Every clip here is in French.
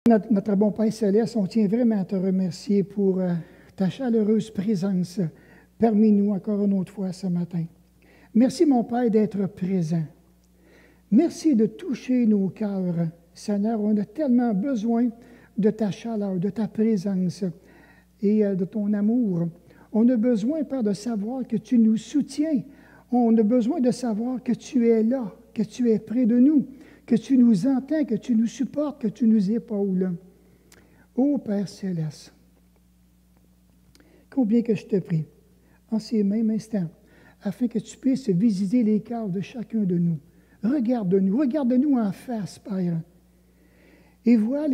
Notre bon Père Céleste, on tient vraiment à te remercier pour ta chaleureuse présence parmi nous encore une autre fois ce matin. Merci, mon Père, d'être présent. Merci de toucher nos cœurs. Seigneur, on a tellement besoin de ta chaleur, de ta présence et de ton amour. On a besoin, Père, de savoir que tu nous soutiens. On a besoin de savoir que tu es là, que tu es près de nous, que tu nous entends, que tu nous supportes, que tu nous épaules. Ô Père Céleste, combien que je te prie, en ces mêmes instants, afin que tu puisses visiter les cœurs de chacun de nous. Regarde-nous en face, Père. Et vois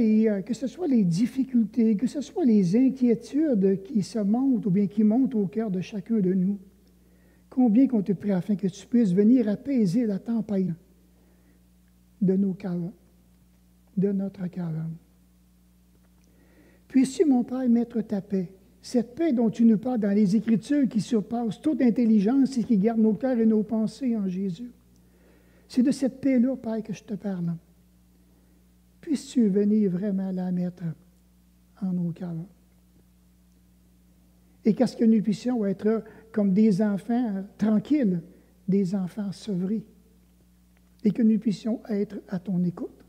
que ce soit les difficultés, que ce soit les inquiétudes qui se montent ou bien qui montent au cœur de chacun de nous. Combien qu'on te prie afin que tu puisses venir apaiser la tempête de nos cœurs, de notre cœur. Puisses-tu, mon Père, mettre ta paix, cette paix dont tu nous parles dans les Écritures qui surpasse toute intelligence et qui garde nos cœurs et nos pensées en Jésus. C'est de cette paix-là, Père, que je te parle. Puisses-tu venir vraiment la mettre en nos cœurs. Et qu'est-ce que nous puissions être comme des enfants tranquilles, des enfants sevrés, et que nous puissions être à ton écoute.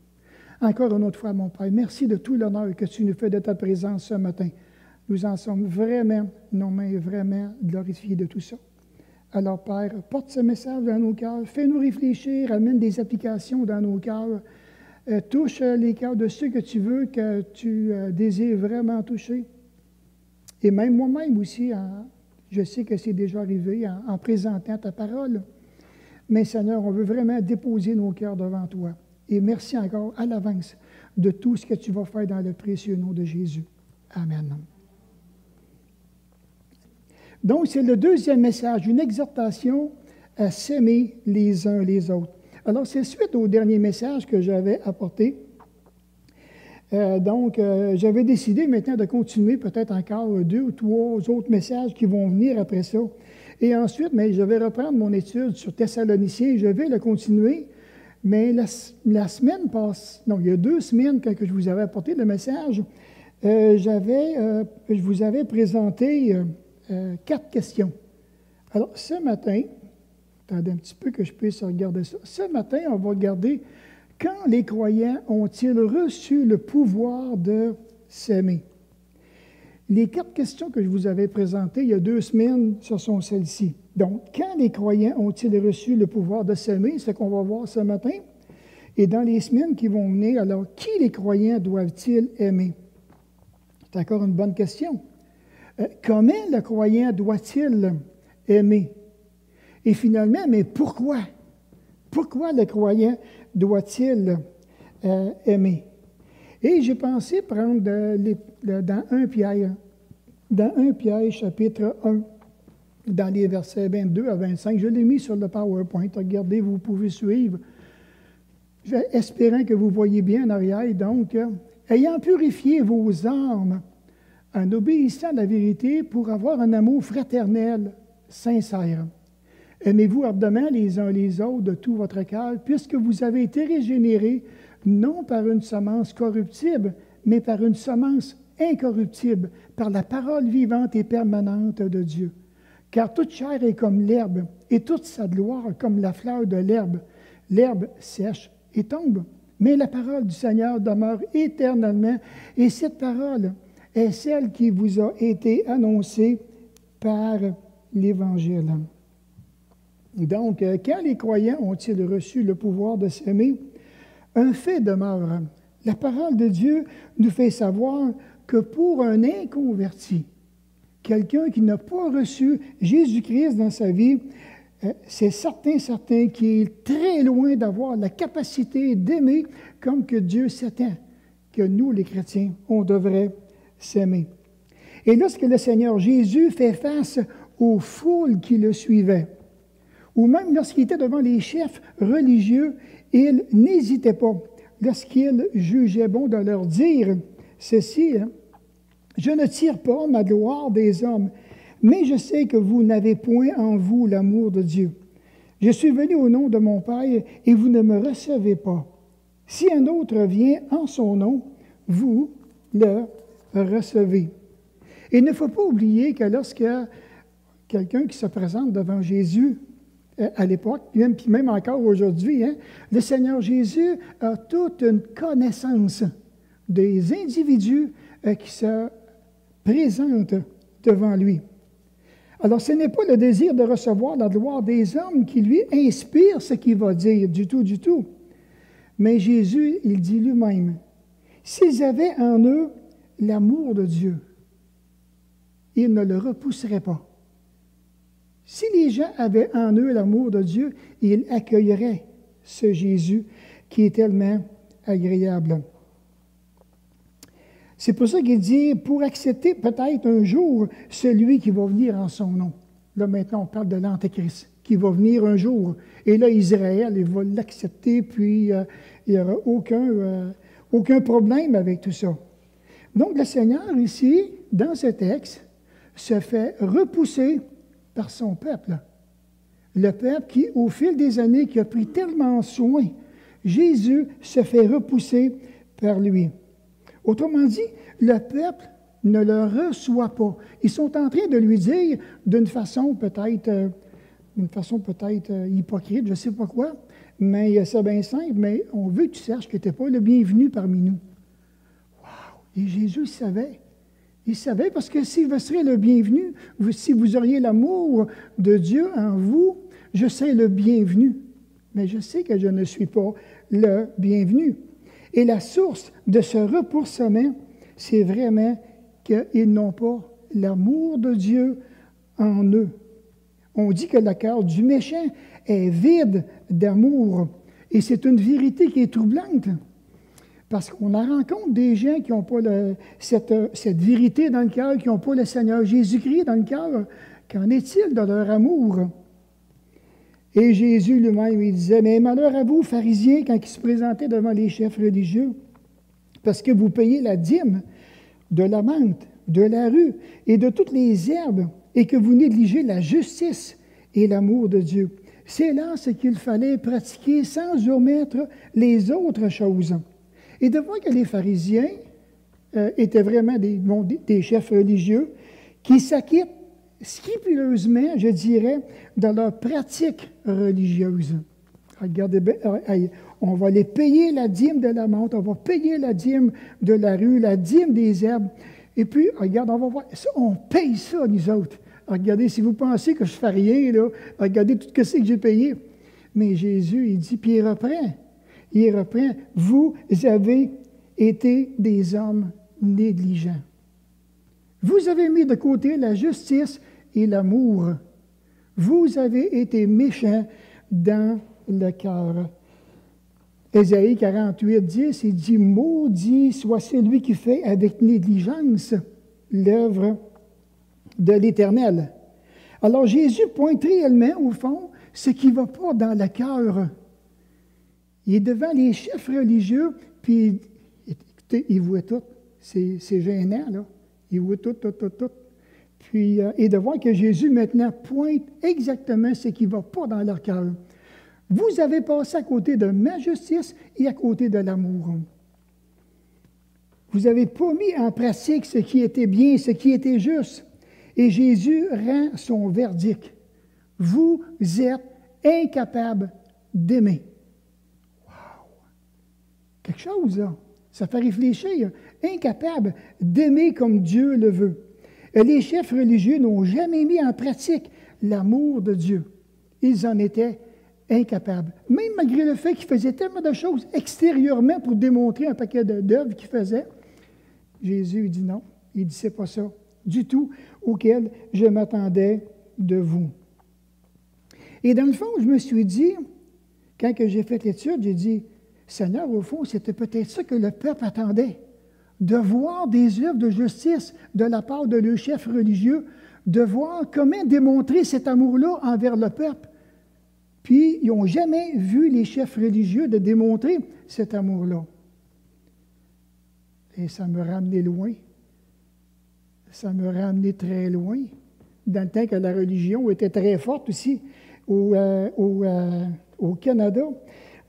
Encore une autre fois, mon Père, merci de tout l'honneur que tu nous fais de ta présence ce matin. Nous en sommes vraiment, nos mains vraiment glorifiées de tout ça. Alors, Père, porte ce message dans nos cœurs, fais-nous réfléchir, amène des applications dans nos cœurs, touche les cœurs de ceux que tu veux, que tu désires vraiment toucher. Et même moi-même aussi, je sais que c'est déjà arrivé en présentant ta parole. Mais Seigneur, on veut vraiment déposer nos cœurs devant toi. Et merci encore à l'avance de tout ce que tu vas faire dans le précieux nom de Jésus. Amen. Donc, c'est le deuxième message, une exhortation à s'aimer les uns les autres. Alors, c'est suite au dernier message que j'avais apporté. J'avais décidé maintenant de continuer peut-être encore 2 ou 3 autres messages qui vont venir après ça. Et ensuite, je vais reprendre mon étude sur Thessaloniciens, je vais le continuer. Mais la semaine passe, non, il y a 2 semaines que je vous avais apporté le message, je vous avais présenté 4 questions. Alors, ce matin, attendez un petit peu que je puisse regarder ça. Ce matin, on va regarder quand les croyants ont-ils reçu le pouvoir de s'aimer. Les 4 questions que je vous avais présentées il y a 2 semaines, ce sont celles-ci. Donc, quand les croyants ont-ils reçu le pouvoir de s'aimer, c'est ce qu'on va voir ce matin. Et dans les semaines qui vont venir, alors, qui les croyants doivent-ils aimer? C'est encore une bonne question. Comment le croyant doit-il aimer? Et finalement, mais pourquoi? Pourquoi le croyant doit-il aimer? Et j'ai pensé prendre dans 1 Pierre, chapitre 1, dans les versets 22 à 25. Je l'ai mis sur le PowerPoint. Regardez, vous pouvez suivre. Espérant que vous voyez bien en arrière. Donc, ayant purifié vos âmes en obéissant à la vérité pour avoir un amour fraternel, sincère. Aimez-vous ardemment les uns les autres de tout votre cœur, puisque vous avez été régénérés, non par une semence corruptible, mais par une semence incorruptible, par la parole vivante et permanente de Dieu. Car toute chair est comme l'herbe, et toute sa gloire comme la fleur de l'herbe. L'herbe sèche et tombe, mais la parole du Seigneur demeure éternellement, et cette parole est celle qui vous a été annoncée par l'Évangile. Donc, quand les croyants ont-ils reçu le pouvoir de s'aimer? Un fait demeure. La parole de Dieu nous fait savoir que pour un inconverti, quelqu'un qui n'a pas reçu Jésus-Christ dans sa vie, c'est certain qu'il est très loin d'avoir la capacité d'aimer comme que Dieu s'attend, que nous, les chrétiens, on devrait s'aimer. Et lorsque le Seigneur Jésus fait face aux foules qui le suivaient, ou même lorsqu'il était devant les chefs religieux, il n'hésitait pas, lorsqu'il jugeait bon de leur dire ceci, je ne tire pas ma gloire des hommes, mais je sais que vous n'avez point en vous l'amour de Dieu. Je suis venu au nom de mon Père et vous ne me recevez pas. Si un autre vient en son nom, vous le recevez. Et il ne faut pas oublier que lorsque quelqu'un qui se présente devant Jésus à l'époque, puis même encore aujourd'hui, hein, le Seigneur Jésus a toute une connaissance des individus qui se présentent devant lui. Alors, ce n'est pas le désir de recevoir la gloire des hommes qui lui inspire ce qu'il va dire, du tout, du tout. Mais Jésus, il dit lui-même, s'ils avaient en eux l'amour de Dieu, ils ne le repousseraient pas. Si les gens avaient en eux l'amour de Dieu, ils accueilleraient ce Jésus qui est tellement agréable. C'est pour ça qu'il dit, pour accepter peut-être un jour celui qui va venir en son nom. Là, maintenant, on parle de l'Antéchrist, qui va venir un jour. Et là, Israël, il va l'accepter, puis il n'y aura aucun problème avec tout ça. Donc, le Seigneur, ici, dans ce texte, se fait repousser par son peuple. Le peuple qui, au fil des années, qui a pris tellement soin, Jésus se fait repousser par lui. Autrement dit, le peuple ne le reçoit pas. Ils sont en train de lui dire, d'une façon peut-être hypocrite, je ne sais pas quoi, mais c'est bien simple, mais on veut que tu saches que tu n'es pas le bienvenu parmi nous. Wow! Et Jésus savait. Il savait parce que si vous serez le bienvenu, si vous auriez l'amour de Dieu en vous, je serai le bienvenu. Mais je sais que je ne suis pas le bienvenu. Et la source de ce repoussement, c'est vraiment qu'ils n'ont pas l'amour de Dieu en eux. On dit que le cœur du méchant est vide d'amour. Et c'est une vérité qui est troublante. Parce qu'on en rencontre des gens qui n'ont pas cette vérité dans le cœur, qui n'ont pas le Seigneur Jésus-Christ dans le cœur. Qu'en est-il de leur amour? Et Jésus lui-même, il disait, mais malheur à vous, pharisiens, quand il se présentait devant les chefs religieux, parce que vous payez la dîme de la menthe, de la rue et de toutes les herbes, et que vous négligez la justice et l'amour de Dieu. C'est là ce qu'il fallait pratiquer sans omettre les autres choses. Et de voir que les pharisiens étaient vraiment des chefs religieux qui s'acquittent scrupuleusement, je dirais, dans leur pratique religieuse. Regardez bien, on va les payer la dîme de la menthe, on va payer la dîme de la rue, la dîme des herbes. Et puis, regarde, on va voir, on paye ça, nous autres. Regardez, si vous pensez que je ne fais rien, là, regardez tout ce que j'ai payé. Mais Jésus, il dit, puis il reprend, vous avez été des hommes négligents. Vous avez mis de côté la justice et l'amour. Vous avez été méchants dans le cœur. Ésaïe 48, 10, il dit, maudit soit celui qui fait avec négligence l'œuvre de l'Éternel. Alors Jésus pointe réellement, au fond, ce qui ne va pas dans le cœur. Il est devant les chefs religieux, puis, écoutez, il voit tout. C'est gênant, là. Il voit tout. Puis, et de voir que Jésus, maintenant, pointe exactement ce qui ne va pas dans leur cœur. Vous avez passé à côté de ma justice et à côté de l'amour. Vous n'avez pas mis en pratique ce qui était bien, ce qui était juste. Et Jésus rend son verdict. Vous êtes incapables d'aimer. Wow! Quelque chose, là. Ça fait réfléchir. Incapables d'aimer comme Dieu le veut. Et les chefs religieux n'ont jamais mis en pratique l'amour de Dieu. Ils en étaient incapables. Même malgré le fait qu'ils faisaient tellement de choses extérieurement pour démontrer un paquet d'œuvres qu'ils faisaient, Jésus dit non. Il dit, c'est pas ça du tout auquel je m'attendais de vous. Et dans le fond, je me suis dit, quand j'ai fait l'étude, j'ai dit, Seigneur, au fond, c'était peut-être ça que le peuple attendait, de voir des œuvres de justice de la part de leurs chefs religieux, de voir comment démontrer cet amour-là envers le peuple. Puis, ils n'ont jamais vu les chefs religieux de démontrer cet amour-là. Et ça me ramenait loin. Ça me ramenait très loin. Dans le temps que la religion était très forte aussi au Canada,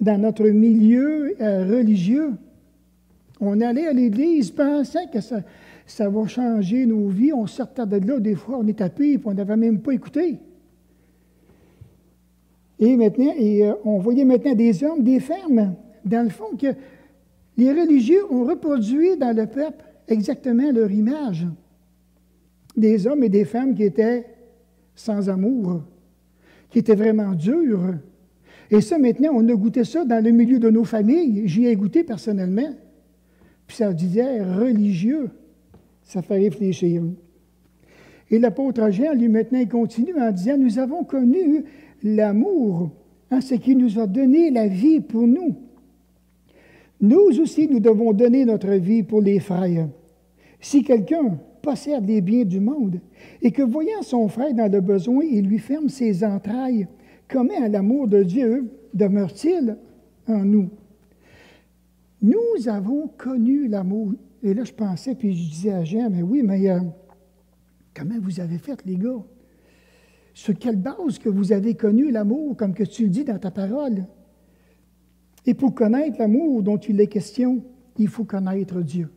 dans notre milieu religieux, On allait à l'église pensant que ça va changer nos vies. On sortait de là, des fois, on est tapé et on n'avait même pas écouté. Et maintenant, on voyait maintenant des hommes, des femmes, dans le fond, que les religieux ont reproduit dans le peuple exactement leur image. Des hommes et des femmes qui étaient sans amour, qui étaient vraiment durs. Et ça, maintenant, on a goûté ça dans le milieu de nos familles. J'y ai goûté personnellement. Puis ça disait religieux. Ça fait réfléchir. Et l'apôtre Jean, lui, maintenant, il continue en disant, nous avons connu l'amour, ce qui nous a donné la vie pour nous. Nous aussi, nous devons donner notre vie pour les frères. Si quelqu'un possède les biens du monde et que, voyant son frère dans le besoin, il lui ferme ses entrailles, comment l'amour de Dieu demeure-t-il en nous? Nous avons connu l'amour. Et là, je pensais, puis je disais à Jean, mais oui, mais comment vous avez fait, les gars? Sur quelle base que vous avez connu l'amour, comme que tu le dis dans ta parole? Et pour connaître l'amour dont il est question, il faut connaître Dieu.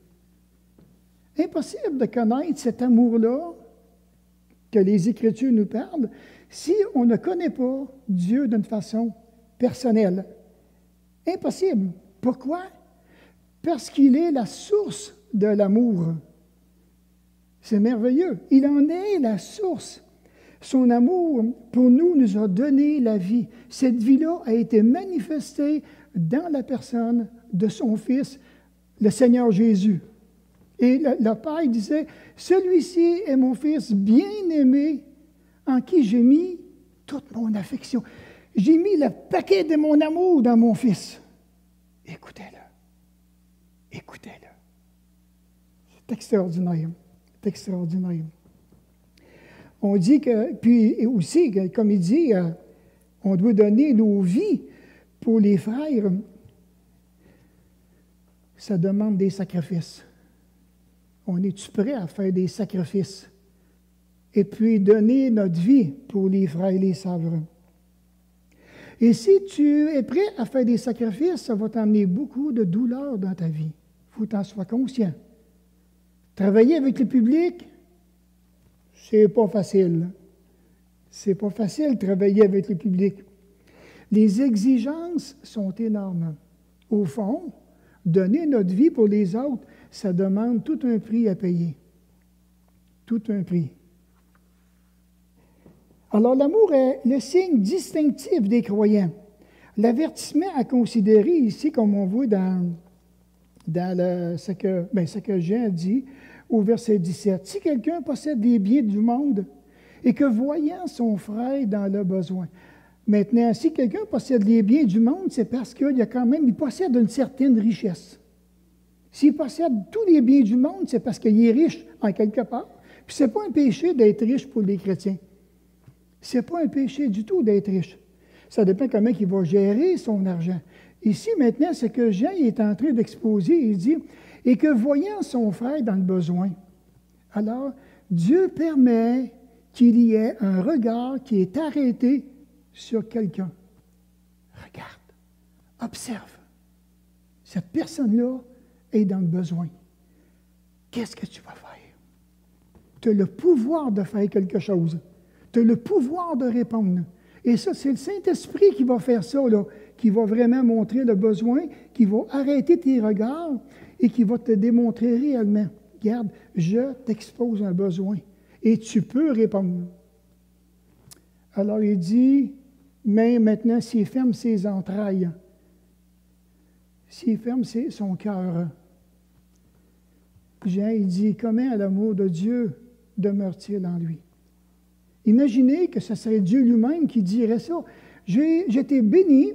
Impossible de connaître cet amour-là que les Écritures nous parlent si on ne connaît pas Dieu d'une façon personnelle. Impossible. Pourquoi? Parce qu'il est la source de l'amour. C'est merveilleux. Il en est la source. Son amour pour nous a donné la vie. Cette vie-là a été manifestée dans la personne de son Fils, le Seigneur Jésus. Et le Père disait, « Celui-ci est mon Fils bien-aimé, en qui j'ai mis toute mon affection. J'ai mis le paquet de mon amour dans mon Fils. Écoutez-le. Écoutez-le. » C'est extraordinaire. C'est extraordinaire. On dit que, puis aussi, comme il dit, on doit donner nos vies pour les frères. Ça demande des sacrifices. On est-tu prêt à faire des sacrifices? Et puis donner notre vie pour les frères et les sœurs. Et si tu es prêt à faire des sacrifices, ça va t'emmener beaucoup de douleur dans ta vie. Il faut que tu en sois conscient. Travailler avec le public, c'est pas facile. C'est pas facile de travailler avec le public. Les exigences sont énormes. Au fond, donner notre vie pour les autres, ça demande tout un prix à payer. Tout un prix. Alors, l'amour est le signe distinctif des croyants. L'avertissement à considérer ici, comme on voit dans ce que Jean dit au verset 17. Si quelqu'un possède des biens du monde et que voyant son frère dans le besoin. Maintenant, si quelqu'un possède les biens du monde, c'est parce il possède une certaine richesse. S'il possède tous les biens du monde, c'est parce qu'il est riche en quelque part. Puis ce n'est pas un péché d'être riche pour les chrétiens. Ce n'est pas un péché du tout d'être riche. Ça dépend comment il va gérer son argent. Ici, maintenant, ce que Jean est en train d'exposer, il dit, « Et que voyant son frère dans le besoin, alors Dieu permet qu'il y ait un regard qui est arrêté sur quelqu'un. Regarde, observe. Cette personne-là est dans le besoin. Qu'est-ce que tu vas faire? Tu as le pouvoir de faire quelque chose. Tu as le pouvoir de répondre. Et ça, c'est le Saint-Esprit qui va faire ça, là, qui va vraiment montrer le besoin, qui va arrêter tes regards et qui va te démontrer réellement. Regarde, je t'expose un besoin et tu peux répondre. Alors il dit, mais maintenant, s'il ferme ses entrailles, s'il ferme son cœur, Jean, il dit, comment l'amour de Dieu demeure-t-il en lui? Imaginez que ce serait Dieu lui-même qui dirait ça. Je t'ai béni,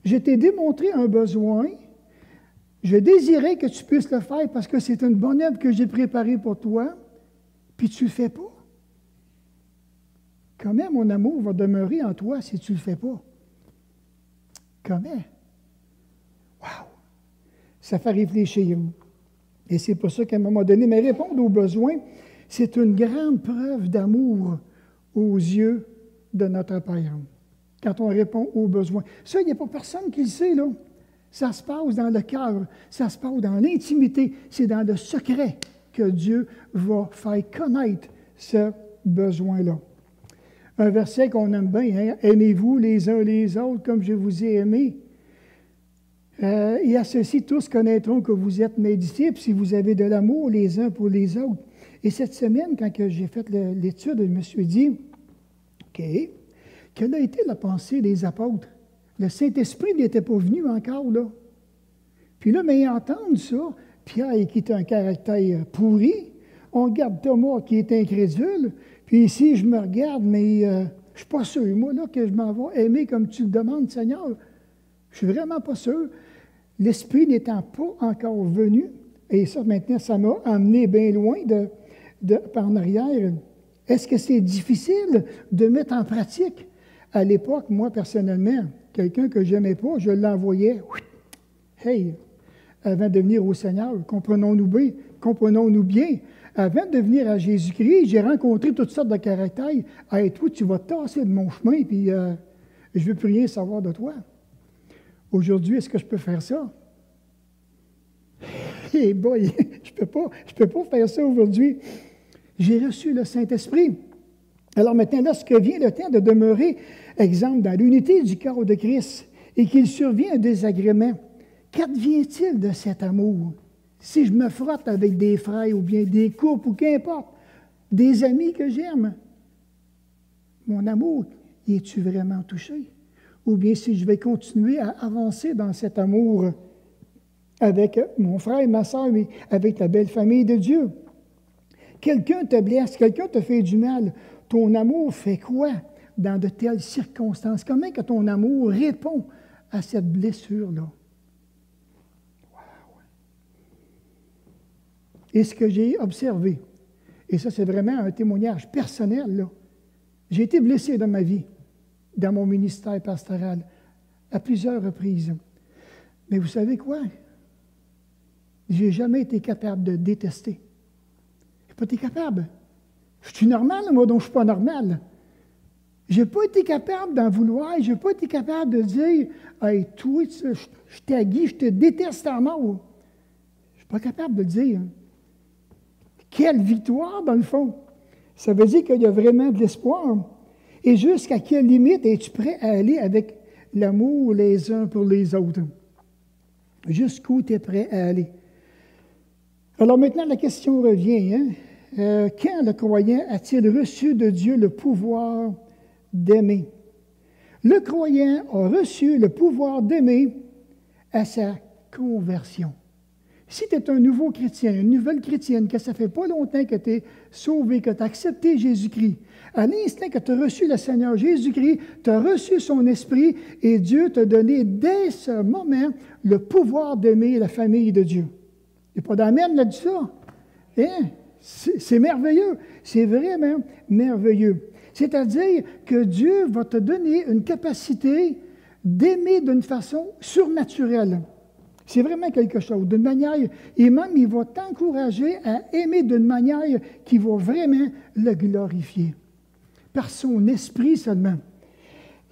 je t'ai démontré un besoin, je désirais que tu puisses le faire parce que c'est une bonne œuvre que j'ai préparée pour toi, puis tu ne le fais pas. Comment mon amour va demeurer en toi si tu ne le fais pas? Comment? Wow! Ça fait réfléchir. Et c'est pour ça qu'à un moment donné, mais répondre aux besoins, c'est une grande preuve d'amour aux yeux de notre Père. Quand on répond aux besoins. Ça, il n'y a pas personne qui le sait, là. Ça se passe dans le cœur, ça se passe dans l'intimité, c'est dans le secret que Dieu va faire connaître ce besoin-là. Un verset qu'on aime bien, hein? Aimez-vous les uns les autres comme je vous ai aimés. Et à ceci, tous connaîtront que vous êtes mes disciples si vous avez de l'amour les uns pour les autres. Et cette semaine, quand j'ai fait l'étude, je me suis dit, OK, quelle a été la pensée des apôtres? Le Saint-Esprit n'était pas venu encore, là. Puis là, mais entendre ça, Pierre qui est un caractère pourri, on regarde Thomas qui est incrédule, puis ici, je me regarde, mais je ne suis pas sûr, moi, là, que je m'en vais aimer comme tu le demandes, Seigneur. Je suis vraiment pas sûr. L'Esprit n'étant pas encore venu, et ça, maintenant, ça m'a amené bien loin par en arrière. Est-ce que c'est difficile de mettre en pratique? À l'époque, moi, personnellement, quelqu'un que je n'aimais pas, je l'envoyais. Hey, avant de venir au Seigneur, comprenons-nous bien. Avant de venir à Jésus-Christ, j'ai rencontré toutes sortes de caractères. Hey, toi, tu vas te tasser de mon chemin, puis je ne veux plus rien savoir de toi. Aujourd'hui, est-ce que je peux faire ça? Eh boy, je peux pas faire ça aujourd'hui. J'ai reçu le Saint-Esprit. Alors maintenant, lorsque vient le temps de demeurer, exemple, dans l'unité du corps de Christ, et qu'il survient un désagrément, qu'advient-il de cet amour? Si je me frotte avec des frères ou bien des couples ou qu'importe, des amis que j'aime, mon amour, y es-tu vraiment touché? Ou bien si je vais continuer à avancer dans cet amour avec mon frère et ma soeur, mais avec la belle famille de Dieu. Quelqu'un te blesse, quelqu'un te fait du mal. Ton amour fait quoi dans de telles circonstances? Comment que ton amour répond à cette blessure-là? Wow. Et ce que j'ai observé, et ça c'est vraiment un témoignage personnel, là. J'ai été blessé dans ma vie, dans mon ministère pastoral, à plusieurs reprises. Mais vous savez quoi? Je n'ai jamais été capable de détester. Je n'ai pas été capable. Je suis normal, moi, donc je ne suis pas normal. Je n'ai pas été capable d'en vouloir, je n'ai pas été capable de dire « Hey, toi, je t'haïs, je te déteste à mort. » Je ne suis pas capable de le dire. Quelle victoire, dans le fond! Ça veut dire qu'il y a vraiment de l'espoir. Et jusqu'à quelle limite es-tu prêt à aller avec l'amour les uns pour les autres? Jusqu'où tu es prêt à aller? Alors maintenant, la question revient. Quand le croyant a-t-il reçu de Dieu le pouvoir d'aimer? Le croyant a reçu le pouvoir d'aimer à sa conversion. Si tu es un nouveau chrétien, une nouvelle chrétienne, que ça ne fait pas longtemps que tu es sauvé, que tu as accepté Jésus-Christ, à l'instant que tu as reçu le Seigneur Jésus-Christ, tu as reçu son esprit et Dieu t'a donné dès ce moment le pouvoir d'aimer la famille de Dieu. Il n'y a pas d'amen là-dessus, ça. Hein? C'est merveilleux. C'est vraiment merveilleux. C'est-à-dire que Dieu va te donner une capacité d'aimer d'une façon surnaturelle. C'est vraiment quelque chose, d'une manière, et même il va t'encourager à aimer d'une manière qui va vraiment le glorifier. Par son esprit seulement.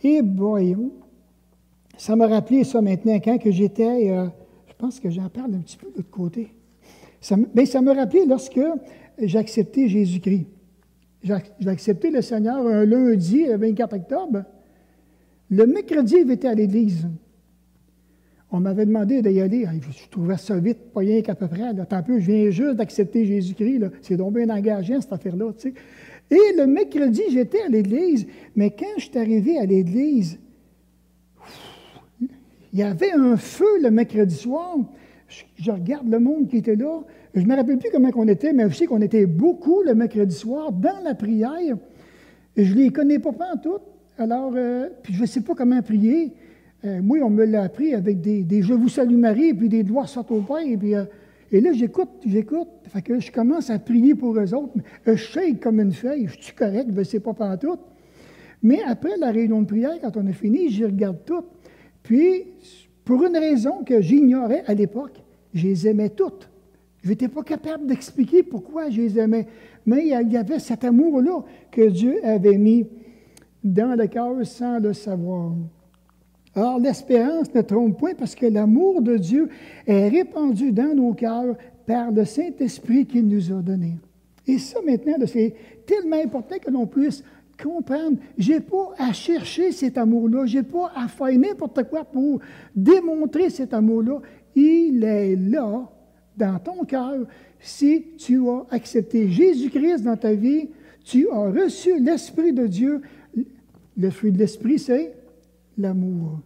Et boy, ça m'a rappelé ça maintenant, quand que j'étais, je pense que j'en parle un petit peu de l'autre côté. Ça m'a rappelé lorsque j'ai accepté Jésus-Christ. J'ai accepté le Seigneur un lundi, le 24 octobre. Le mercredi, j'étais à l'église. On m'avait demandé d'y aller. Je trouvais ça vite, pas rien qu'à peu près. Là. Tant peu, je viens juste d'accepter Jésus-Christ. Là. C'est donc bien engageant, cette affaire-là. Tu sais. Et le mercredi, j'étais à l'église. Mais quand je suis arrivé à l'église, il y avait un feu le mercredi soir. Je regarde le monde qui était là. Je ne me rappelle plus comment on était, mais je sais qu'on était beaucoup le mercredi soir dans la prière. Et je ne les connais pas pantoute. Alors, puis je ne sais pas comment prier. Moi, on me l'a appris avec des « Je vous salue Marie » puis des « Gloire soit au Père ». Et là, j'écoute. Fait que je commence à prier pour eux autres. Je shake comme une feuille. Je suis correct, je ne sais pas pantoute. Mais après la réunion de prière, quand on a fini, j'y regarde toutes. Puis, pour une raison que j'ignorais à l'époque, je les aimais toutes. Je n'étais pas capable d'expliquer pourquoi je les aimais. Mais il y avait cet amour-là que Dieu avait mis dans le cœur sans le savoir. Or, l'espérance ne trompe point parce que l'amour de Dieu est répandu dans nos cœurs par le Saint-Esprit qu'il nous a donné. Et ça, maintenant, c'est tellement important que l'on puisse comprendre. Je n'ai pas à chercher cet amour-là. Je n'ai pas à faire n'importe quoi pour démontrer cet amour-là. Il est là, dans ton cœur. Si tu as accepté Jésus-Christ dans ta vie, tu as reçu l'Esprit de Dieu. Le fruit de l'Esprit, c'est l'amour.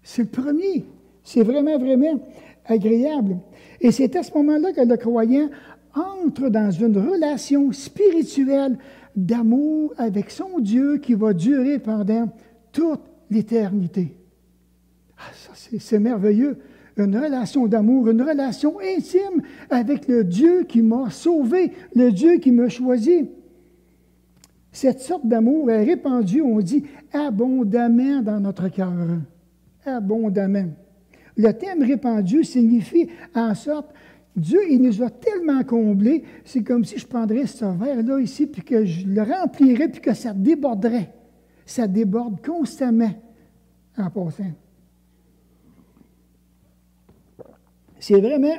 C'est le premier. C'est vraiment, vraiment agréable. Et c'est à ce moment-là que le croyant entre dans une relation spirituelle d'amour avec son Dieu qui va durer pendant toute l'éternité. Ah, ça, c'est merveilleux. Une relation d'amour, une relation intime avec le Dieu qui m'a sauvé, le Dieu qui m'a choisi. Cette sorte d'amour est répandue, on dit, abondamment dans notre cœur. Abondamment. Le terme répandu signifie en sorte, Dieu, il nous a tellement comblés, c'est comme si je prendrais ce verre-là ici, puis que je le remplirais, puis que ça déborderait. Ça déborde constamment en passant. C'est vraiment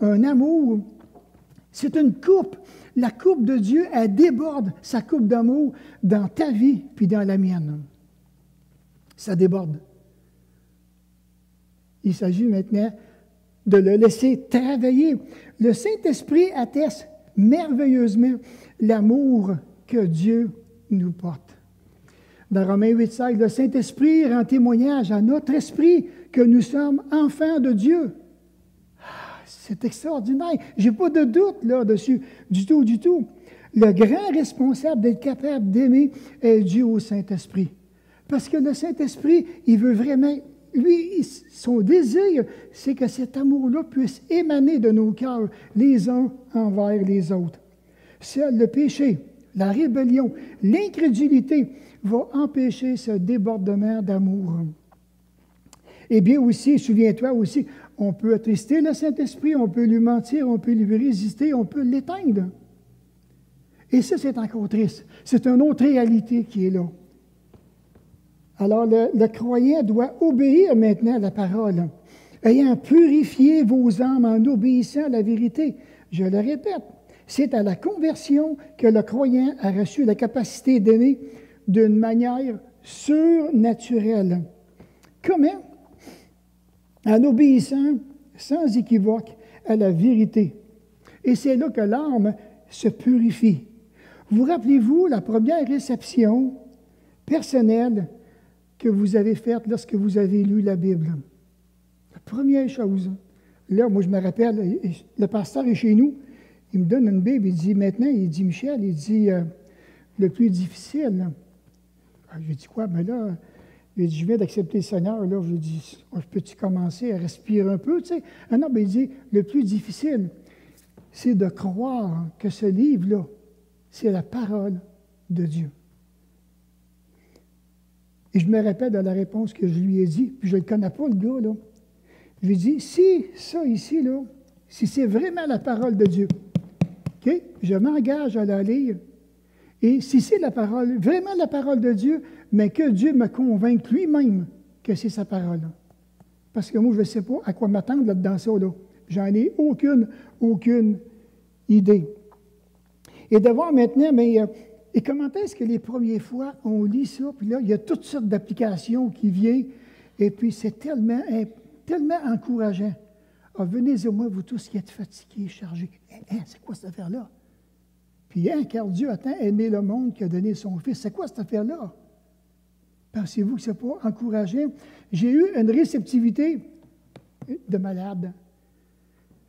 un amour. C'est une coupe. La coupe de Dieu, elle déborde sa coupe d'amour dans ta vie puis dans la mienne. Ça déborde. Il s'agit maintenant de le laisser travailler. Le Saint-Esprit atteste merveilleusement l'amour que Dieu nous porte. Dans Romains 8,16, le Saint-Esprit rend témoignage à notre esprit que nous sommes enfants de Dieu. C'est extraordinaire. Je n'ai pas de doute là-dessus, du tout, du tout. Le grand responsable d'être capable d'aimer est dû au Saint-Esprit. Parce que le Saint-Esprit, il veut vraiment, lui, son désir, c'est que cet amour-là puisse émaner de nos cœurs les uns envers les autres. Seul le péché, la rébellion, l'incrédulité va empêcher ce débordement d'amour. Et bien aussi, souviens-toi aussi, on peut attrister le Saint-Esprit, on peut lui mentir, on peut lui résister, on peut l'éteindre. Et ça, c'est encore triste. C'est une autre réalité qui est là. Alors, le croyant doit obéir maintenant à la parole, ayant purifié vos âmes en obéissant à la vérité. Je le répète, c'est à la conversion que le croyant a reçu la capacité d'aimer d'une manière surnaturelle. Comment? En obéissant sans équivoque à la vérité. Et c'est là que l'âme se purifie. Vous rappelez-vous la première réception personnelle que vous avez faite lorsque vous avez lu la Bible? La première chose. Là, moi, je me rappelle, le pasteur est chez nous, il me donne une Bible, il dit, maintenant, il dit, Michel, il dit, le plus difficile. Je lui dis, quoi? Mais là, il dit, je viens d'accepter le Seigneur, là, je lui dis, peux-tu commencer à respirer un peu, tu sais? Ah non, mais il dit, le plus difficile, c'est de croire que ce livre-là, c'est la parole de Dieu. Et je me rappelle de la réponse que je lui ai dit, puis je ne le connais pas, le gars, là. Je lui ai dit, si ça ici, là, si c'est vraiment la parole de Dieu, OK, je m'engage à la lire, et si c'est la parole, vraiment la parole de Dieu, mais que Dieu me convainque lui-même que c'est sa parole. Parce que moi, je ne sais pas à quoi m'attendre là-dedans, ça, là. J'en ai aucune idée. Et de voir maintenant, mais et comment est-ce que les premières fois, on lit ça, puis là, il y a toutes sortes d'applications qui viennent, et puis c'est tellement encourageant. Ah, venez à moi, vous tous qui êtes fatigués, chargés. C'est quoi cette affaire-là? Puis, car Dieu a tant aimé le monde qu'il a donné son Fils. C'est quoi cette affaire-là? Pensez-vous que ce n'est pas encourageant? J'ai eu une réceptivité de malade.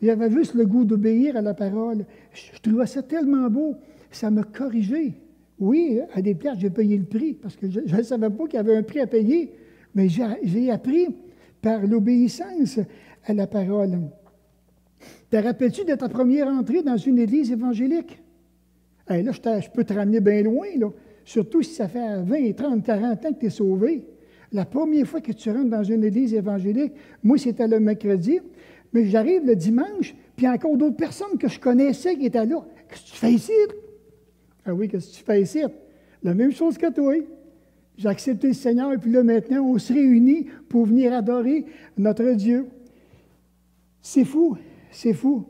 J'avais juste le goût d'obéir à la parole. Je trouvais ça tellement beau. Ça m'a corrigé. Oui, à des places, j'ai payé le prix, parce que je ne savais pas qu'il y avait un prix à payer, mais j'ai appris par l'obéissance à la parole. Te rappelles-tu de ta première entrée dans une église évangélique? Là, je peux te ramener bien loin, là. Surtout si ça fait 20, 30, 40 ans que tu es sauvé. La première fois que tu rentres dans une église évangélique, moi, c'était le mercredi, mais j'arrive le dimanche, puis il y a encore d'autres personnes que je connaissais qui étaient là. Qu'est-ce que tu fais ici? Ah oui, qu'est-ce que tu fais ici? La même chose que toi. J'ai accepté le Seigneur, et puis là, maintenant, on se réunit pour venir adorer notre Dieu. C'est fou, c'est fou.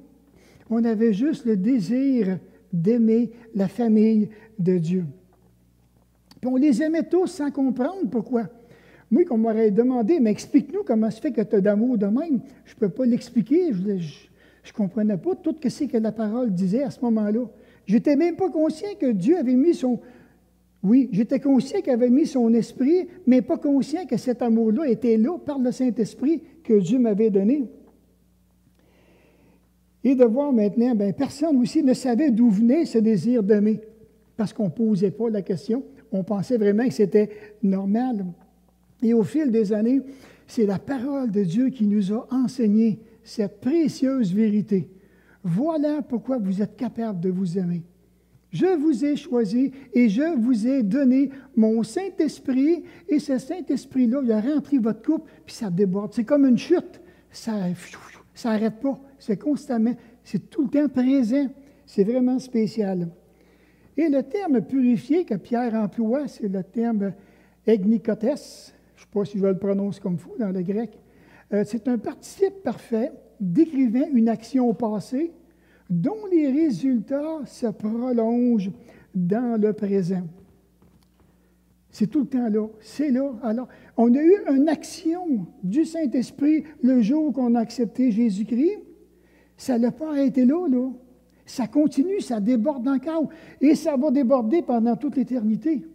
On avait juste le désir d'aimer la famille de Dieu. Puis on les aimait tous sans comprendre pourquoi. Moi, qu'on m'aurait demandé, mais explique-nous comment se fait que tu as d'amour de même. Je ne peux pas l'expliquer. Je ne comprenais pas tout ce que la parole disait à ce moment-là. Je n'étais même pas conscient que Dieu avait mis son... Oui, j'étais conscient qu'il avait mis son esprit, mais pas conscient que cet amour-là était là par le Saint-Esprit que Dieu m'avait donné. Et de voir maintenant, bien, personne aussi ne savait d'où venait ce désir d'aimer, parce qu'on ne posait pas la question. On pensait vraiment que c'était normal. Et au fil des années, c'est la parole de Dieu qui nous a enseigné cette précieuse vérité. Voilà pourquoi vous êtes capable de vous aimer. Je vous ai choisi et je vous ai donné mon Saint-Esprit, et ce Saint-Esprit-là, il a rempli votre coupe, puis ça déborde. C'est comme une chute. Ça n'arrête pas. C'est constamment. C'est tout le temps présent. C'est vraiment spécial. Et le terme purifié que Pierre emploie, c'est le terme egnikotes. Je ne sais pas si je le prononce comme il faut dans le grec. C'est un participe parfait décrivant une action passée dont les résultats se prolongent dans le présent. C'est tout le temps là. C'est là. Alors, on a eu une action du Saint-Esprit le jour qu'on a accepté Jésus-Christ. Ça n'a pas été là, là. Ça continue, ça déborde encore. Et ça va déborder pendant toute l'éternité.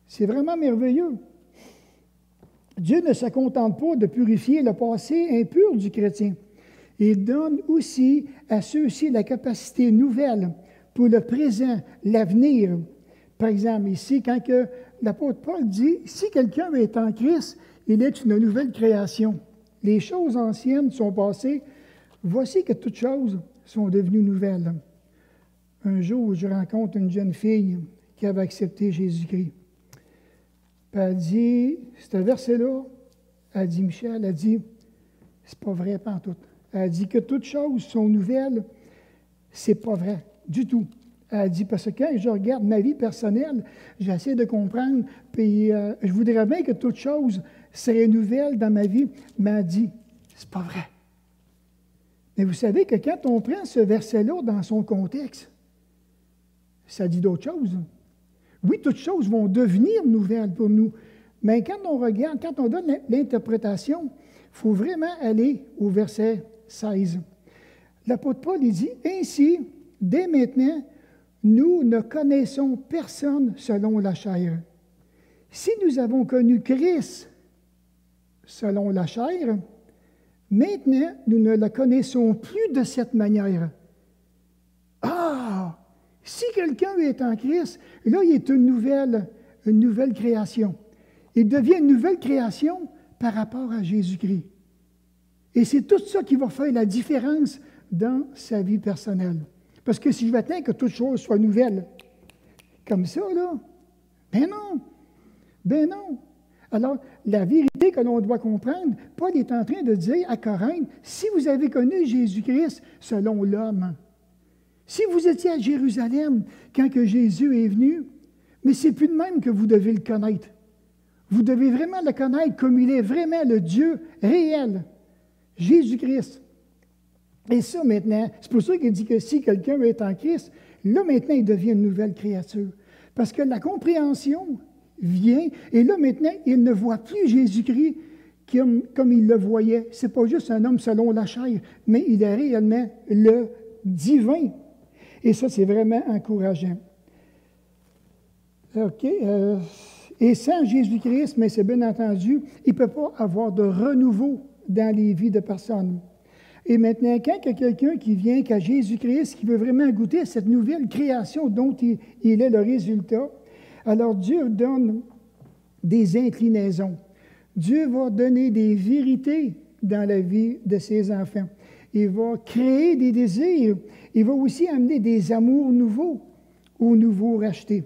C'est vraiment merveilleux. Dieu ne se contente pas de purifier le passé impur du chrétien. Il donne aussi à ceux-ci la capacité nouvelle pour le présent, l'avenir. Par exemple, ici, quand l'apôtre Paul dit « Si quelqu'un est en Christ, il est une nouvelle création. Les choses anciennes sont passées. Voici que toutes choses sont devenues nouvelles. » Un jour, je rencontre une jeune fille qui avait accepté Jésus-Christ. Puis elle dit, ce verset-là, elle dit, Michel, elle dit, c'est pas vrai pantoute. Elle dit que toutes choses sont nouvelles, c'est pas vrai du tout. Elle dit, parce que quand je regarde ma vie personnelle, j'essaie de comprendre, puis je voudrais bien que toutes choses seraient nouvelles dans ma vie, mais elle dit, c'est pas vrai. Mais vous savez que quand on prend ce verset-là dans son contexte, ça dit d'autres choses. Oui, toutes choses vont devenir nouvelles pour nous, mais quand on regarde, quand on donne l'interprétation, il faut vraiment aller au verset 16. L'apôtre Paul il dit, « Ainsi, dès maintenant, nous ne connaissons personne selon la chair. Si nous avons connu Christ selon la chair, maintenant, nous ne le connaissons plus de cette manière. » Ah! Si quelqu'un est en Christ, là, il est une nouvelle création. Il devient une nouvelle création par rapport à Jésus-Christ. Et c'est tout ça qui va faire la différence dans sa vie personnelle. Parce que si je m'attends que toute chose soit nouvelle, comme ça, là, ben non, ben non. Alors, la vérité que l'on doit comprendre, Paul est en train de dire à Corinthe, si vous avez connu Jésus-Christ selon l'homme, si vous étiez à Jérusalem quand que Jésus est venu, mais c'est plus de même que vous devez le connaître. Vous devez vraiment le connaître comme il est vraiment le Dieu réel, Jésus-Christ. Et ça maintenant, c'est pour ça qu'il dit que si quelqu'un est en Christ, là maintenant il devient une nouvelle créature. Parce que la compréhension vient, et là maintenant il ne voit plus Jésus-Christ comme il le voyait. Ce n'est pas juste un homme selon la chair, mais il est réellement le divin. Et ça, c'est vraiment encourageant. OK. Et sans Jésus-Christ, mais c'est bien entendu, il ne peut pas avoir de renouveau dans les vies de personnes. Et maintenant, quand il y a quelqu'un qui vient qu'à Jésus-Christ, qui veut vraiment goûter à cette nouvelle création dont il est le résultat, alors Dieu donne des inclinaisons. Dieu va donner des vérités dans la vie de ses enfants. Il va créer des désirs. Il va aussi amener des amours nouveaux aux nouveaux rachetés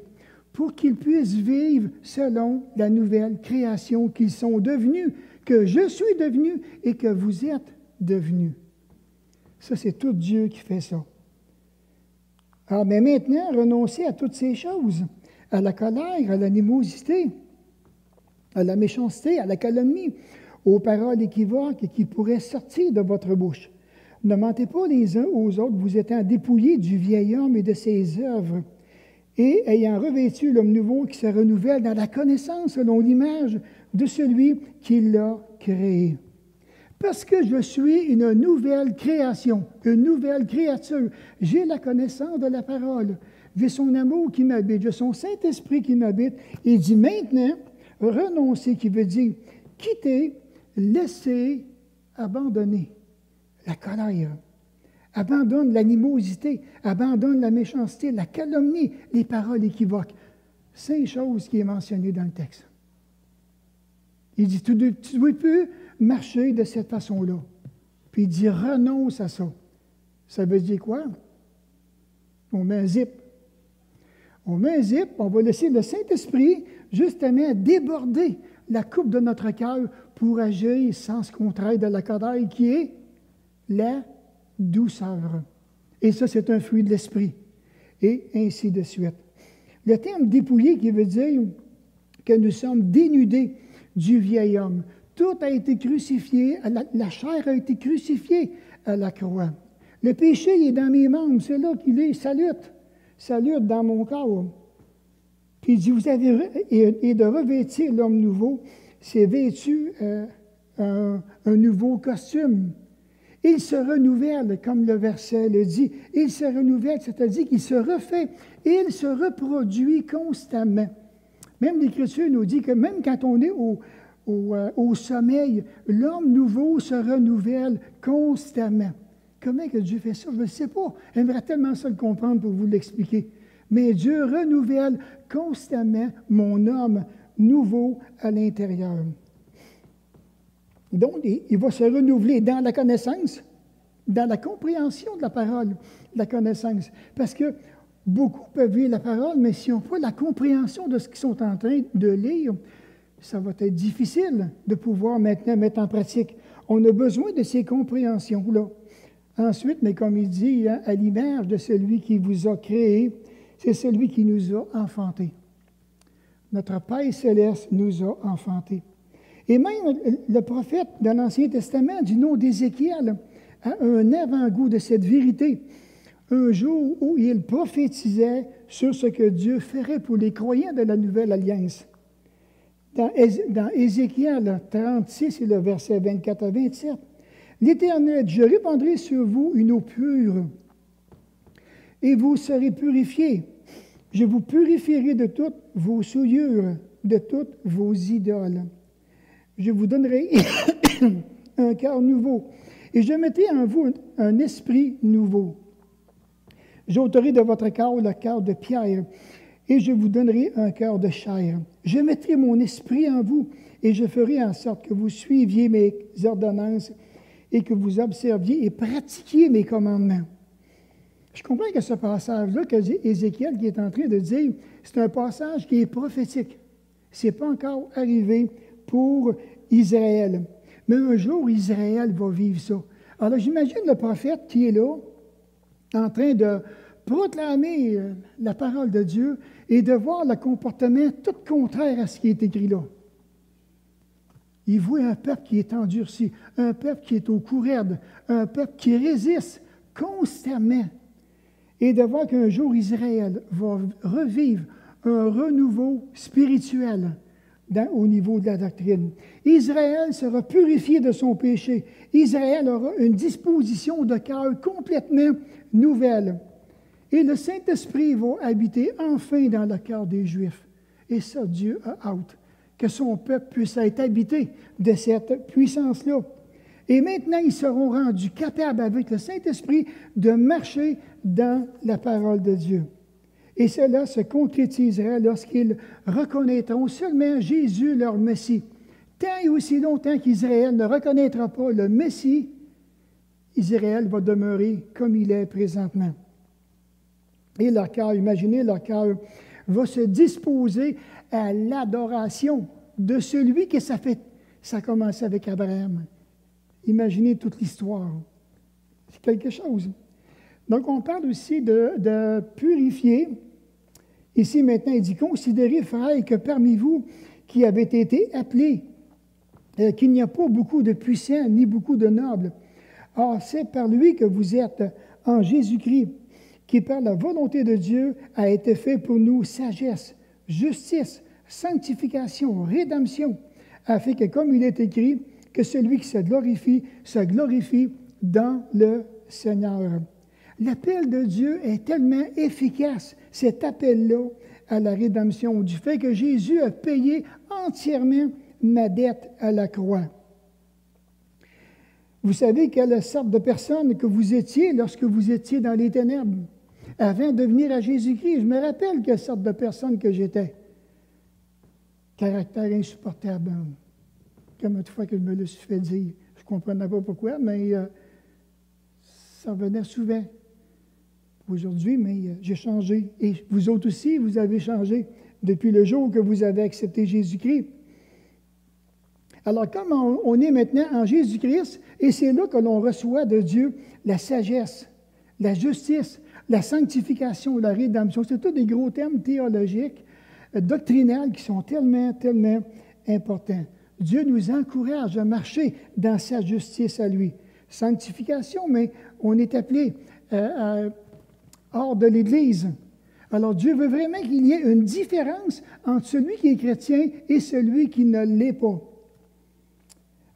pour qu'ils puissent vivre selon la nouvelle création qu'ils sont devenus, que je suis devenu et que vous êtes devenus. Ça, c'est tout Dieu qui fait ça. Alors, mais maintenant, renoncez à toutes ces choses, à la colère, à l'animosité, à la méchanceté, à la calomnie, aux paroles équivoques qui pourraient sortir de votre bouche. Ne mentez pas les uns aux autres, vous étant dépouillés du vieil homme et de ses œuvres, et ayant revêtu l'homme nouveau qui se renouvelle dans la connaissance selon l'image de celui qui l'a créé. Parce que je suis une nouvelle création, une nouvelle créature. J'ai la connaissance de la parole. J'ai son amour qui m'habite, j'ai son Saint-Esprit qui m'habite. Il dit maintenant, renoncer, qui veut dire quitter, laisser, abandonner la colère. Abandonne l'animosité, abandonne la méchanceté, la calomnie, les paroles équivoques. 5 choses qui est mentionnées dans le texte. Il dit, tu ne dois plus marcher de cette façon-là. Puis il dit, renonce à ça. Ça veut dire quoi? On met un zip. On met un zip, on va laisser le Saint-Esprit justement déborder la coupe de notre cœur pour agir sans se contraire de la colère qui est la douceur. Et ça, c'est un fruit de l'esprit. Et ainsi de suite. Le terme dépouillé qui veut dire que nous sommes dénudés du vieil homme. Tout a été crucifié, la chair a été crucifiée à la croix. Le péché il est dans mes membres, c'est là qu'il est, ça lutte dans mon corps. Puis il dit, vous avez, et de revêtir l'homme nouveau, c'est vêtu un nouveau costume. Il se renouvelle, comme le verset le dit. Il se renouvelle, c'est-à-dire qu'il se refait. Il se reproduit constamment. Même l'Écriture nous dit que même quand on est au sommeil, l'homme nouveau se renouvelle constamment. Comment que Dieu fait ça? Je ne sais pas. J'aimerais tellement ça le comprendre pour vous l'expliquer. Mais Dieu renouvelle constamment mon homme nouveau à l'intérieur. Donc, il va se renouveler dans la connaissance, dans la compréhension de la parole, de la connaissance. Parce que beaucoup peuvent lire la parole, mais s'ils n'ont pas la compréhension de ce qu'ils sont en train de lire, ça va être difficile de pouvoir maintenant mettre en pratique. On a besoin de ces compréhensions-là. Ensuite, mais comme il dit, hein, à l'image de celui qui vous a créé, c'est celui qui nous a enfantés. Notre Père céleste nous a enfantés. Et même le prophète de l'Ancien Testament, du nom d'Ézéchiel, a un avant-goût de cette vérité. Un jour où il prophétisait sur ce que Dieu ferait pour les croyants de la Nouvelle Alliance. Dans Ézéchiel 36 et le verset 24 à 27, l'Éternel, je répandrai sur vous une eau pure, et vous serez purifiés. Je vous purifierai de toutes vos souillures, de toutes vos idoles. Je vous donnerai un cœur nouveau, et je mettrai en vous un esprit nouveau. J'ôterai de votre cœur le cœur de pierre, et je vous donnerai un cœur de chair. Je mettrai mon esprit en vous, et je ferai en sorte que vous suiviez mes ordonnances, et que vous observiez et pratiquiez mes commandements. Je comprends que ce passage-là, que Ézéchiel qui est en train de dire, c'est un passage qui est prophétique. Ce n'est pas encore arrivé pour Israël. Mais un jour, Israël va vivre ça. Alors, j'imagine le prophète qui est là, en train de proclamer la parole de Dieu et de voir le comportement tout contraire à ce qui est écrit là. Il voit un peuple qui est endurci, un peuple qui est au cou raide, un peuple qui résiste constamment. Et de voir qu'un jour, Israël va revivre un renouveau spirituel au niveau de la doctrine. Israël sera purifié de son péché. Israël aura une disposition de cœur complètement nouvelle. Et le Saint-Esprit va habiter enfin dans le cœur des Juifs. Et ça, Dieu a hâte que son peuple puisse être habité de cette puissance-là. Et maintenant, ils seront rendus capables avec le Saint-Esprit de marcher dans la parole de Dieu. Et cela se concrétisera lorsqu'ils reconnaîtront seulement Jésus, leur Messie. Tant et aussi longtemps qu'Israël ne reconnaîtra pas le Messie, Israël va demeurer comme il est présentement. Et leur cœur, imaginez, leur cœur va se disposer à l'adoration de celui que ça a commencé avec Abraham. Imaginez toute l'histoire. C'est quelque chose. Donc, on parle aussi de purifier. Ici, maintenant, il dit, considérez, frères, que parmi vous, qui avait été appelé, qu'il n'y a pas beaucoup de puissants ni beaucoup de nobles. Or, c'est par lui que vous êtes en Jésus-Christ, qui par la volonté de Dieu a été fait pour nous sagesse, justice, sanctification, rédemption, afin que, comme il est écrit, que celui qui se glorifie dans le Seigneur. L'appel de Dieu est tellement efficace, cet appel-là à la rédemption, du fait que Jésus a payé entièrement ma dette à la croix. Vous savez quelle sorte de personne que vous étiez lorsque vous étiez dans les ténèbres, avant de venir à Jésus-Christ. Je me rappelle quelle sorte de personne que j'étais. Caractère insupportable. Comme une fois que je me le suis fait dire. Je ne comprenais pas pourquoi, mais ça venait souvent. Aujourd'hui, mais j'ai changé. Et vous autres aussi, vous avez changé depuis le jour que vous avez accepté Jésus-Christ. Alors, comme on est maintenant en Jésus-Christ, et c'est là que l'on reçoit de Dieu la sagesse, la justice, la sanctification, la rédemption. C'est tous des gros termes théologiques, doctrinels, qui sont tellement, tellement importants. Dieu nous encourage à marcher dans sa justice à lui. Sanctification, mais on est appelé hors de l'Église. Alors, Dieu veut vraiment qu'il y ait une différence entre celui qui est chrétien et celui qui ne l'est pas.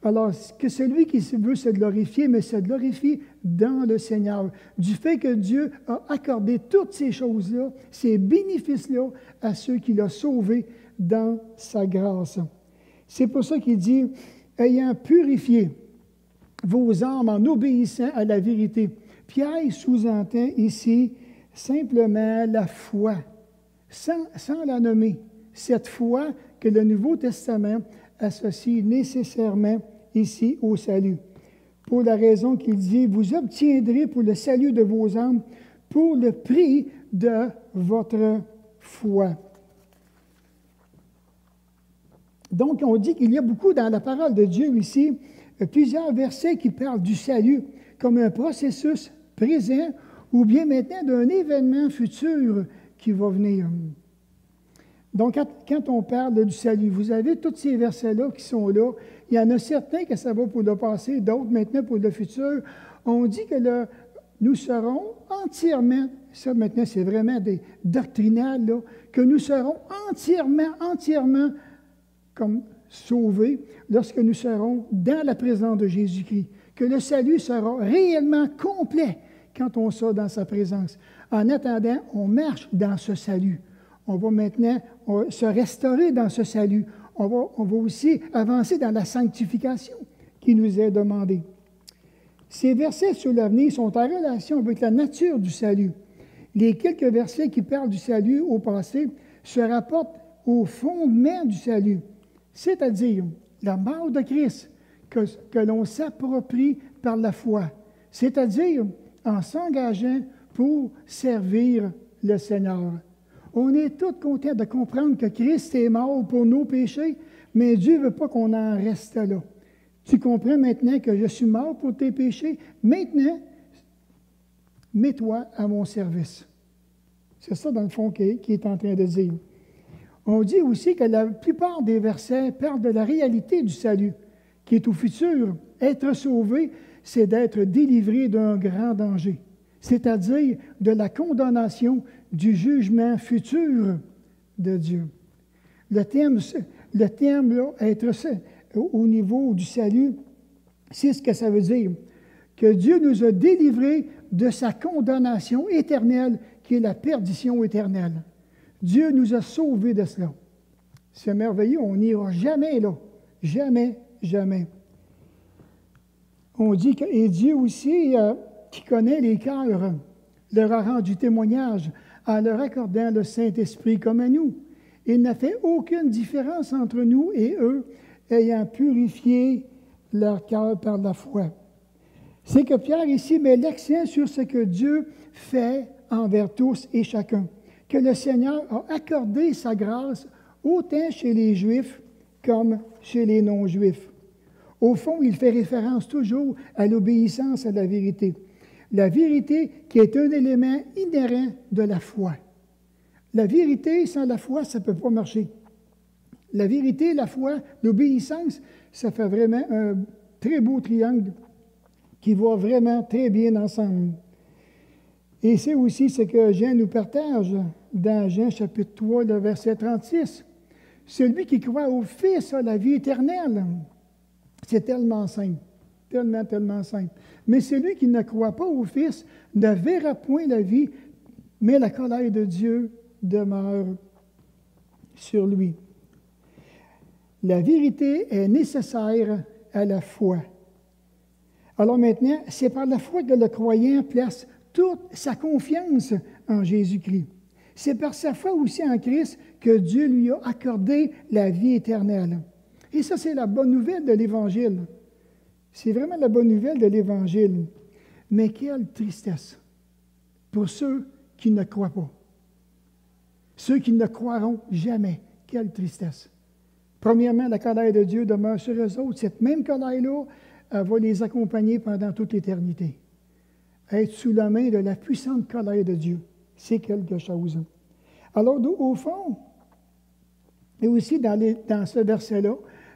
Alors, que celui qui veut se glorifier, mais se glorifie dans le Seigneur. Du fait que Dieu a accordé toutes ces choses-là, ces bénéfices-là, à ceux qu'il a sauvés dans sa grâce. C'est pour ça qu'il dit, ayant purifié vos âmes en obéissant à la vérité. Pierre sous-entend ici simplement la foi, sans la nommer. Cette foi que le Nouveau Testament associe nécessairement ici au salut. Pour la raison qu'il dit, vous obtiendrez pour le salut de vos âmes, pour le prix de votre foi. Donc, on dit qu'il y a beaucoup dans la parole de Dieu ici, plusieurs versets qui parlent du salut comme un processus présent ou bien maintenant d'un événement futur qui va venir. Donc, quand on parle du salut, vous avez tous ces versets-là qui sont là. Il y en a certains que ça va pour le passé, d'autres maintenant pour le futur. On dit que nous serons entièrement, ça maintenant c'est vraiment des doctrinales, là, que nous serons entièrement comme sauvés lorsque nous serons dans la présence de Jésus-Christ. Que le salut sera réellement complet quand on sera dans sa présence. En attendant, on marche dans ce salut. On va maintenant se restaurer dans ce salut. On va aussi avancer dans la sanctification qui nous est demandée. Ces versets sur l'avenir sont en relation avec la nature du salut. Les quelques versets qui parlent du salut au passé se rapportent au fondement du salut, c'est-à-dire la mort de Christ que l'on s'approprie par la foi, c'est-à-dire en s'engageant pour servir le Seigneur. On est tous contents de comprendre que Christ est mort pour nos péchés, mais Dieu ne veut pas qu'on en reste là. Tu comprends maintenant que je suis mort pour tes péchés. Maintenant, mets-toi à mon service. C'est ça, dans le fond, qu'il est en train de dire. On dit aussi que la plupart des versets parlent de la réalité du salut, qui est au futur. Être sauvé, c'est d'être délivré d'un grand danger, c'est-à-dire de la condamnation du jugement futur de Dieu. Le terme là, être au niveau du salut, c'est ce que ça veut dire, que Dieu nous a délivrés de sa condamnation éternelle, qui est la perdition éternelle. Dieu nous a sauvés de cela. C'est merveilleux, on n'ira jamais là. Jamais, jamais. On dit que, et Dieu aussi, qui connaît les cœurs, leur a rendu témoignage en leur accordant le Saint-Esprit comme à nous. Il n'a fait aucune différence entre nous et eux, ayant purifié leur cœur par la foi. C'est que Pierre ici met l'accent sur ce que Dieu fait envers tous et chacun, que le Seigneur a accordé sa grâce autant chez les Juifs comme chez les non-Juifs. Au fond, il fait référence toujours à l'obéissance à la vérité. La vérité qui est un élément inhérent de la foi. La vérité, sans la foi, ça ne peut pas marcher. La vérité, la foi, l'obéissance, ça fait vraiment un très beau triangle qui va vraiment très bien ensemble. Et c'est aussi ce que Jean nous partage dans Jean chapitre 3, le verset 36. Celui qui croit au Fils a la vie éternelle. C'est tellement simple, tellement, tellement simple. Mais celui qui ne croit pas au Fils ne verra point la vie, mais la colère de Dieu demeure sur lui. La vérité est nécessaire à la foi. Alors maintenant, c'est par la foi que le croyant place toute sa confiance en Jésus-Christ. C'est par sa foi aussi en Christ que Dieu lui a accordé la vie éternelle. Et ça, c'est la bonne nouvelle de l'Évangile. C'est vraiment la bonne nouvelle de l'Évangile. Mais quelle tristesse pour ceux qui ne croient pas. Ceux qui ne croiront jamais. Quelle tristesse. Premièrement, la colère de Dieu demeure sur eux autres. Cette même colère-là, elle va les accompagner pendant toute l'éternité. Être sous la main de la puissante colère de Dieu, c'est quelque chose. Alors, au fond, et aussi dans ce verset-là,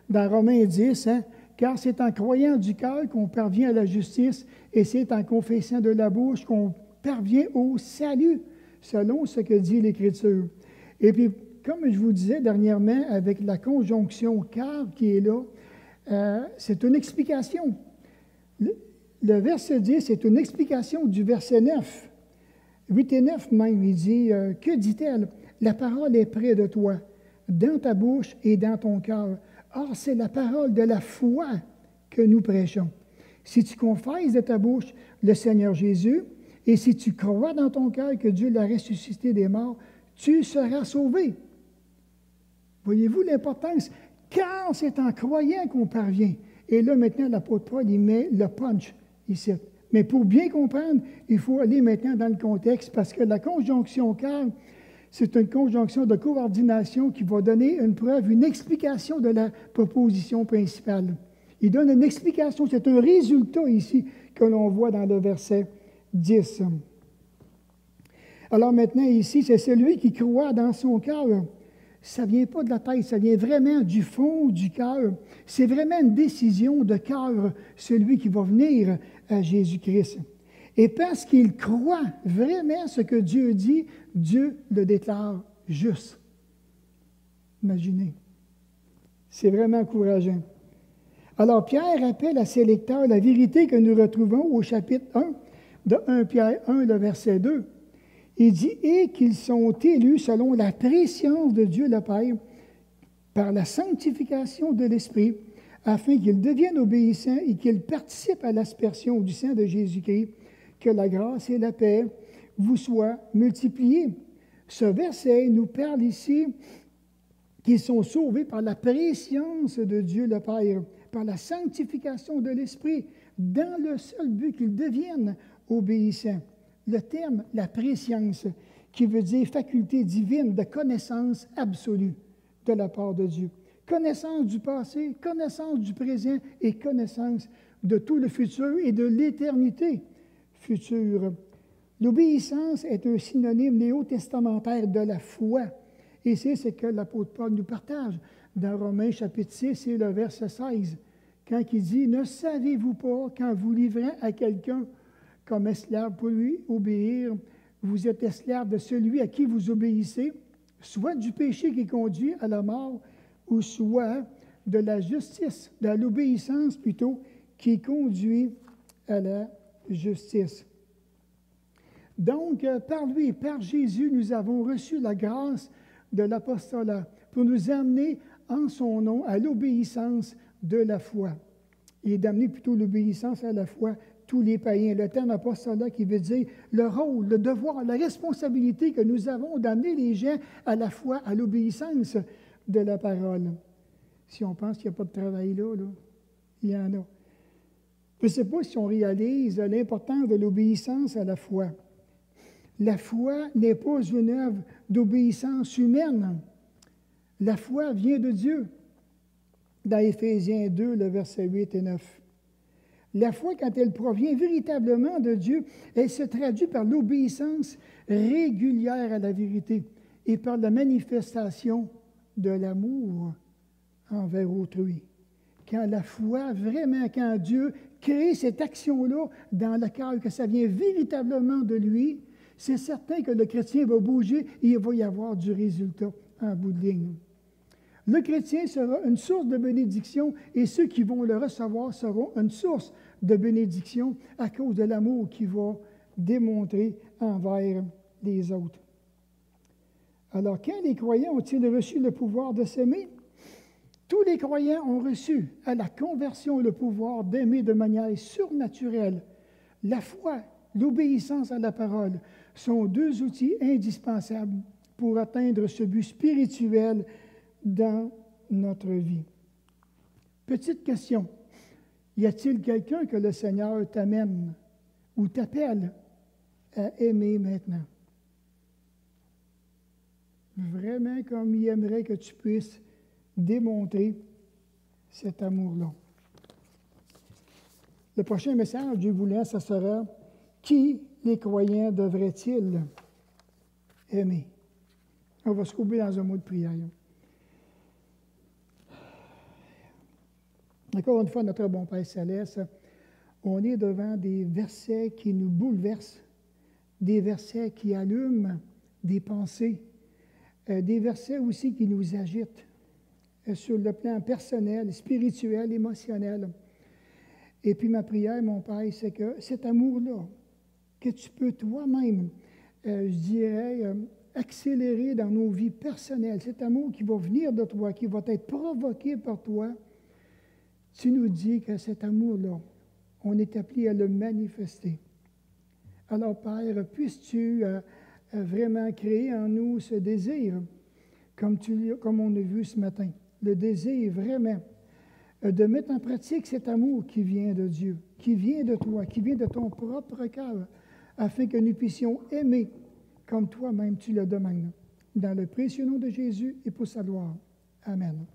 dans Romains 10, car c'est en croyant du cœur qu'on parvient à la justice, et c'est en confessant de la bouche qu'on parvient au salut, selon ce que dit l'Écriture. Et puis, comme je vous disais dernièrement, avec la conjonction « car » qui est là, c'est une explication. Le verset 10, c'est une explication du verset 9. 8 et 9 même, il dit « Que dit-elle? La parole est près de toi, dans ta bouche et dans ton cœur. Or, c'est la parole de la foi que nous prêchons. Si tu confesses de ta bouche le Seigneur Jésus, et si tu crois dans ton cœur que Dieu l'a ressuscité des morts, tu seras sauvé. » Voyez-vous l'importance? Car c'est en croyant qu'on parvient. Et là, maintenant, l'apôtre Paul, il met le punch ici. Mais pour bien comprendre, il faut aller maintenant dans le contexte, parce que la conjonction « car », c'est une conjonction de coordination qui va donner une preuve, une explication de la proposition principale. Il donne une explication, c'est un résultat ici que l'on voit dans le verset 10. Alors maintenant, ici, c'est celui qui croit dans son cœur. Ça ne vient pas de la tête, ça vient vraiment du fond du cœur. C'est vraiment une décision de cœur, celui qui va venir à Jésus-Christ. Et parce qu'il croit vraiment ce que Dieu dit, Dieu le déclare juste. Imaginez. C'est vraiment encourageant. Alors, Pierre rappelle à ses lecteurs la vérité que nous retrouvons au chapitre 1 de 1 Pierre 1, le verset 2. Il dit « Et qu'ils sont élus selon la préscience de Dieu le Père, par la sanctification de l'Esprit, afin qu'ils deviennent obéissants et qu'ils participent à l'aspersion du sang de Jésus-Christ, que la grâce et la paix vous soient multipliées. » Ce verset nous parle ici qu'ils sont sauvés par la préscience de Dieu le Père, par la sanctification de l'Esprit, dans le seul but qu'ils deviennent obéissants. Le terme « la préscience », qui veut dire faculté divine de connaissance absolue de la part de Dieu. Connaissance du passé, connaissance du présent et connaissance de tout le futur et de l'éternité future. L'obéissance est un synonyme néo-testamentaire de la foi. Et c'est ce que l'apôtre Paul nous partage dans Romains chapitre 6 et le verset 16, quand il dit « Ne savez-vous pas qu'en vous livrant à quelqu'un comme esclave pour lui obéir, vous êtes esclave de celui à qui vous obéissez, soit du péché qui conduit à la mort, ou soit de la justice, de l'obéissance plutôt, qui conduit à la justice. » Donc, par lui, par Jésus, nous avons reçu la grâce de l'apostolat pour nous amener en son nom à l'obéissance de la foi. Et d'amener plutôt l'obéissance à la foi tous les païens. Le terme apostolat qui veut dire le rôle, le devoir, la responsabilité que nous avons d'amener les gens à la foi, à l'obéissance de la parole. Si on pense qu'il n'y a pas de travail là, il y en a. Je ne sais pas si on réalise l'importance de l'obéissance à la foi. La foi n'est pas une œuvre d'obéissance humaine. La foi vient de Dieu. Dans Éphésiens 2, le verset 8 et 9. La foi, quand elle provient véritablement de Dieu, elle se traduit par l'obéissance régulière à la vérité et par la manifestation de l'amour envers autrui. Quand la foi, vraiment, quand Dieu crée cette action-là dans le cœur, que ça vient véritablement de lui, c'est certain que le chrétien va bouger et il va y avoir du résultat en bout de ligne. Le chrétien sera une source de bénédiction et ceux qui vont le recevoir seront une source de bénédiction à cause de l'amour qu'il va démontrer envers les autres. Alors, quand les croyants ont-ils reçu le pouvoir de s'aimer? Tous les croyants ont reçu à la conversion le pouvoir d'aimer de manière surnaturelle. La foi, l'obéissance à la parole sont deux outils indispensables pour atteindre ce but spirituel dans notre vie. Petite question. Y a-t-il quelqu'un que le Seigneur t'amène ou t'appelle à aimer maintenant? Vraiment comme il aimerait que tu puisses démontrer cet amour-là. Le prochain message, Dieu voulant, ça sera « Qui les croyants devraient-ils aimer? » On va se couper dans un mot de prière. Encore une fois, notre bon Père Céleste, on est devant des versets qui nous bouleversent, des versets qui allument des pensées, des versets aussi qui nous agitent sur le plan personnel, spirituel, émotionnel. Et puis ma prière, mon Père, c'est que cet amour-là, que tu peux toi-même, je dirais, accélérer dans nos vies personnelles, cet amour qui va venir de toi, qui va être provoqué par toi, tu nous dis que cet amour-là, on est appelé à le manifester. Alors, Père, puisses-tu vraiment créer en nous ce désir, comme on a vu ce matin, le désir vraiment de mettre en pratique cet amour qui vient de Dieu, qui vient de toi, qui vient de ton propre cœur, afin que nous puissions aimer comme toi-même tu le demandes. Dans le précieux nom de Jésus et pour sa gloire. Amen.